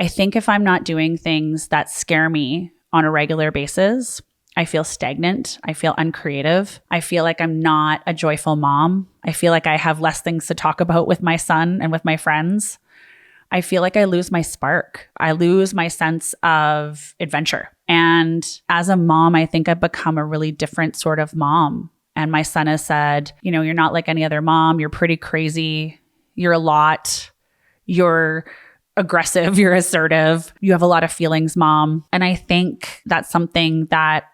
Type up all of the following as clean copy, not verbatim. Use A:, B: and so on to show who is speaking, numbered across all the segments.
A: I think if I'm not doing things that scare me on a regular basis, I feel stagnant. I feel uncreative. I feel like I'm not a joyful mom. I feel like I have less things to talk about with my son and with my friends. I feel like I lose my spark. I lose my sense of adventure. And as a mom, I think I've become a really different sort of mom. And my son has said, you're not like any other mom. You're pretty crazy. You're a lot. You're aggressive. You're assertive. You have a lot of feelings, mom. And I think that's something that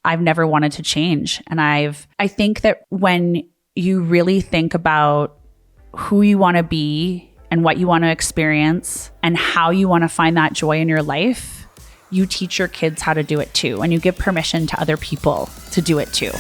A: I've never wanted to change. And I think that when you really think about who you want to be and what you want to experience and how you want to find that joy in your life, you teach your kids how to do it too. And you give permission to other people to do it too.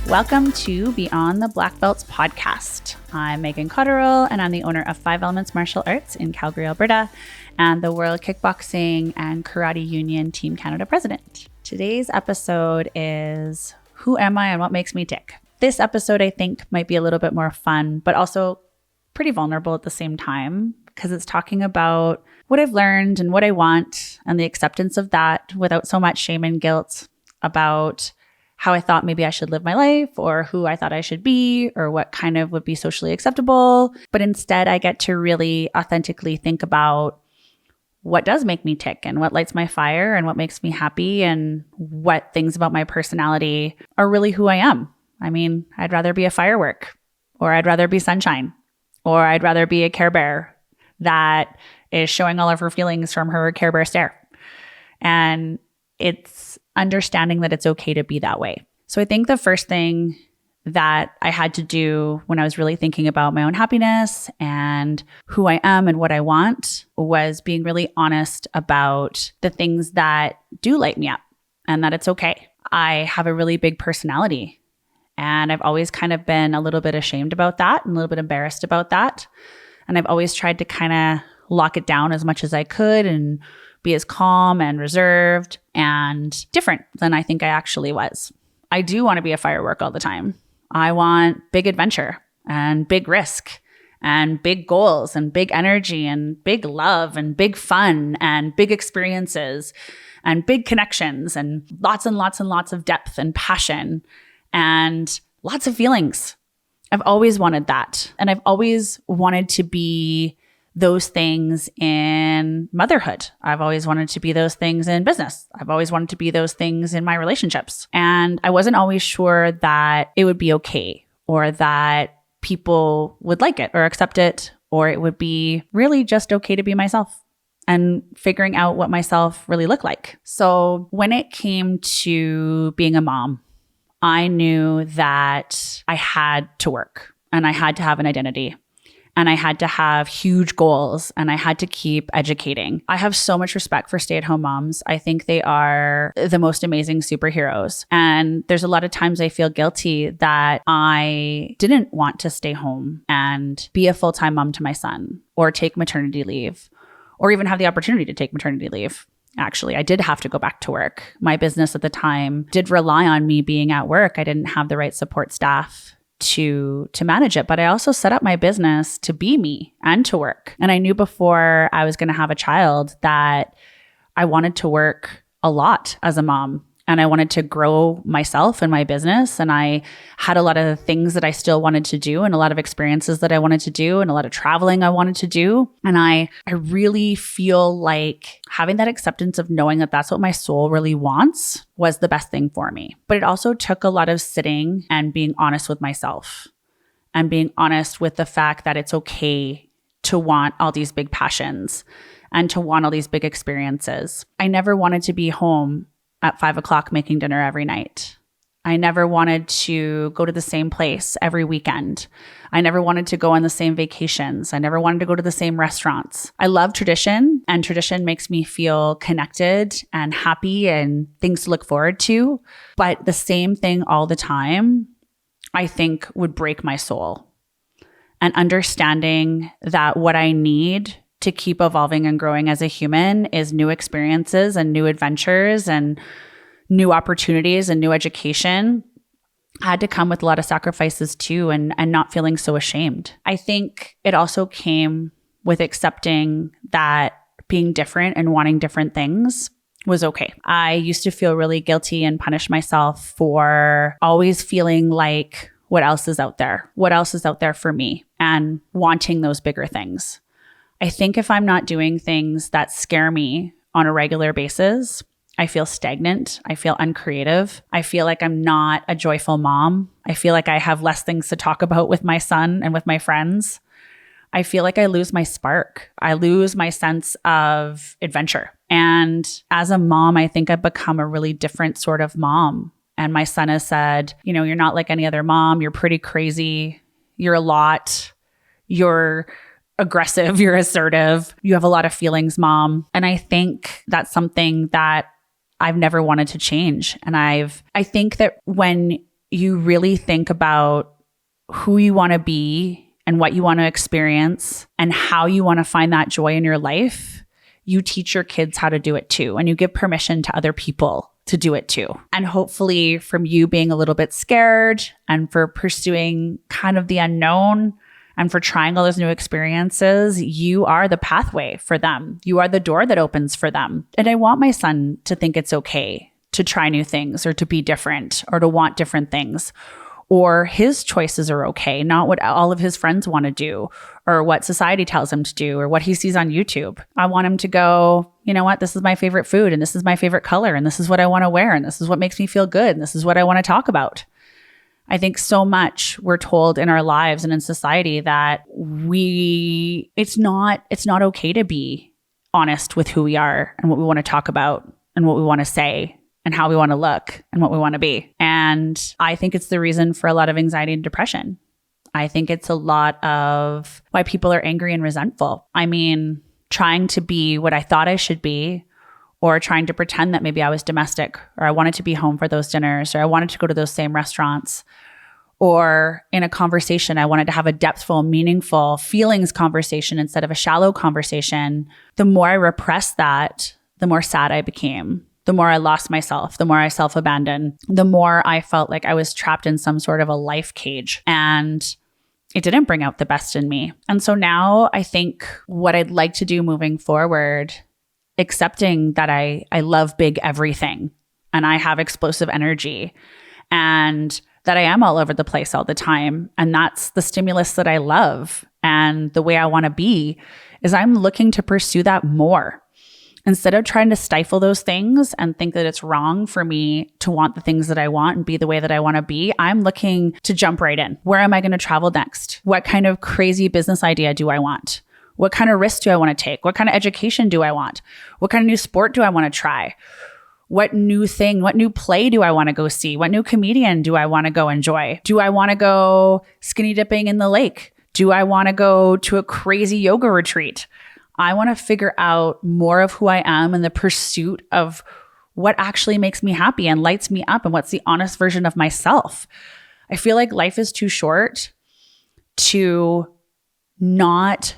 A: Welcome to Beyond the Black Belts podcast. I'm Maeghen Cotterill, and I'm the owner of 5 Elements Martial Arts in Calgary, Alberta, and the World Kickboxing and Karate Union Team Canada president. Today's episode is Who Am I and What Makes Me Tick? This episode, I think, might be a little bit more fun, but also pretty vulnerable at the same time, because it's talking about what I've learned and what I want and the acceptance of that without so much shame and guilt about how I thought maybe I should live my life or who I thought I should be or what kind of would be socially acceptable. But instead, I get to really authentically think about what does make me tick and what lights my fire and what makes me happy and what things about my personality are really who I am. I mean, I'd rather be a firework, or I'd rather be sunshine, or I'd rather be a Care Bear that is showing all of her feelings from her Care Bear stare. And it's understanding that it's okay to be that way. So I think the first thing that I had to do when I was really thinking about my own happiness and who I am and what I want was being really honest about the things that do light me up and that it's okay. I have a really big personality, and I've always kind of been a little bit ashamed about that and a little bit embarrassed about that. And I've always tried to kind of lock it down as much as I could and be as calm and reserved and different than I think I actually was. I do want to be a firework all the time. I want big adventure and big risk and big goals and big energy and big love and big fun and big experiences and big connections and lots of depth and passion and lots of feelings. I've always wanted that. And I've always wanted to be those things in motherhood. I've always wanted to be those things in business. I've always wanted to be those things in my relationships. And I wasn't always sure that it would be okay or that people would like it or accept it, or it would be really just okay to be myself and figuring out what myself really looked like. So when it came to being a mom, I knew that I had to work and I had to have an identity. And I had to have huge goals and I had to keep educating. I have so much respect for stay-at-home moms. I think they are the most amazing superheroes. And there's a lot of times I feel guilty that I didn't want to stay home and be a full-time mom to my son or take maternity leave or even have the opportunity to take maternity leave. Actually, I did have to go back to work. My business at the time did rely on me being at work. I didn't have the right support staff to manage it. But I also set up my business to be me and to work. And I knew before I was going to have a child that I wanted to work a lot as a mom. And I wanted to grow myself and my business. And I had a lot of things that I still wanted to do and a lot of experiences that I wanted to do and a lot of traveling I wanted to do. And I really feel like having that acceptance of knowing that that's what my soul really wants was the best thing for me. But it also took a lot of sitting and being honest with myself and being honest with the fact that it's okay to want all these big passions and to want all these big experiences. I never wanted to be home at 5 o'clock making dinner every night. I never wanted to go to the same place every weekend. I never wanted to go on the same vacations. I never wanted to go to the same restaurants. I love tradition, and tradition makes me feel connected and happy and things to look forward to. But the same thing all the time, I think would break my soul. And understanding that what I need to keep evolving and growing as a human is new experiences and new adventures and new opportunities and new education had to come with a lot of sacrifices too, and not feeling so ashamed. I think it also came with accepting that being different and wanting different things was okay. I used to feel really guilty and punish myself for always feeling like, what else is out there? What else is out there for me? And wanting those bigger things. I think if I'm not doing things that scare me on a regular basis, I feel stagnant. I feel uncreative. I feel like I'm not a joyful mom. I feel like I have less things to talk about with my son and with my friends. I feel like I lose my spark. I lose my sense of adventure. And as a mom, I think I've become a really different sort of mom. And my son has said, you're not like any other mom. You're pretty crazy. You're a lot. You're aggressive. You're assertive. You have a lot of feelings, mom. And I think that's something that I've never wanted to change. And I think that when you really think about who you want to be and what you want to experience and how you want to find that joy in your life, you teach your kids how to do it too. And you give permission to other people to do it too. And hopefully from you being a little bit scared and for pursuing kind of the unknown and for trying all those new experiences, you are the pathway for them. You are the door that opens for them. And I want my son to think it's okay to try new things or to be different or to want different things. Or his choices are okay, not what all of his friends want to do or what society tells him to do or what he sees on YouTube. I want him to go, you know what, this is my favorite food and this is my favorite color and this is what I want to wear and this is what makes me feel good and this is what I want to talk about. I think so much we're told in our lives and in society that it's not okay to be honest with who we are and what we want to talk about and what we want to say and how we want to look and what we want to be. And I think it's the reason for a lot of anxiety and depression. I think it's a lot of why people are angry and resentful. I mean, trying to be what I thought I should be, or trying to pretend that maybe I was domestic, or I wanted to be home for those dinners, or I wanted to go to those same restaurants, or in a conversation, I wanted to have a depthful, meaningful feelings conversation instead of a shallow conversation. The more I repressed that, the more sad I became. The more I lost myself, the more I self-abandoned, the more I felt like I was trapped in some sort of a life cage. And it didn't bring out the best in me. And so now I think what I'd like to do moving forward, accepting that I love big everything and I have explosive energy and that I am all over the place all the time. And that's the stimulus that I love. And the way I want to be is I'm looking to pursue that more. Instead of trying to stifle those things and think that it's wrong for me to want the things that I want and be the way that I want to be, I'm looking to jump right in. Where am I going to travel next? What kind of crazy business idea do I want? What kind of risk do I want to take? What kind of education do I want? What kind of new sport do I want to try? What new play do I want to go see? What new comedian do I want to go enjoy? Do I want to go skinny dipping in the lake? Do I want to go to a crazy yoga retreat? I want to figure out more of who I am in the pursuit of what actually makes me happy and lights me up and what's the honest version of myself. I feel like life is too short to not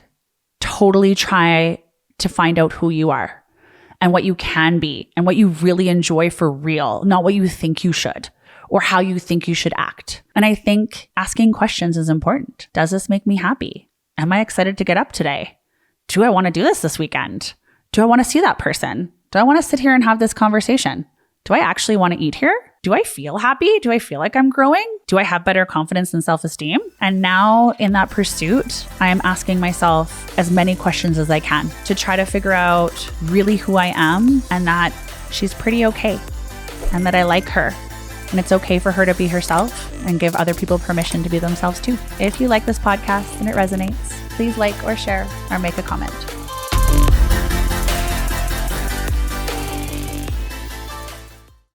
A: totally try to find out who you are and what you can be and what you really enjoy for real, not what you think you should or how you think you should act. And I think asking questions is important. Does this make me happy? Am I excited to get up today? Do I want to do this weekend? Do I want to see that person? Do I want to sit here and have this conversation? Do I actually want to eat here? Do I feel happy? Do I feel like I'm growing? Do I have better confidence and self-esteem? And now in that pursuit, I am asking myself as many questions as I can to try to figure out really who I am and that she's pretty okay and that I like her. And it's okay for her to be herself and give other people permission to be themselves too. If you like this podcast and it resonates, please like or share or make a comment.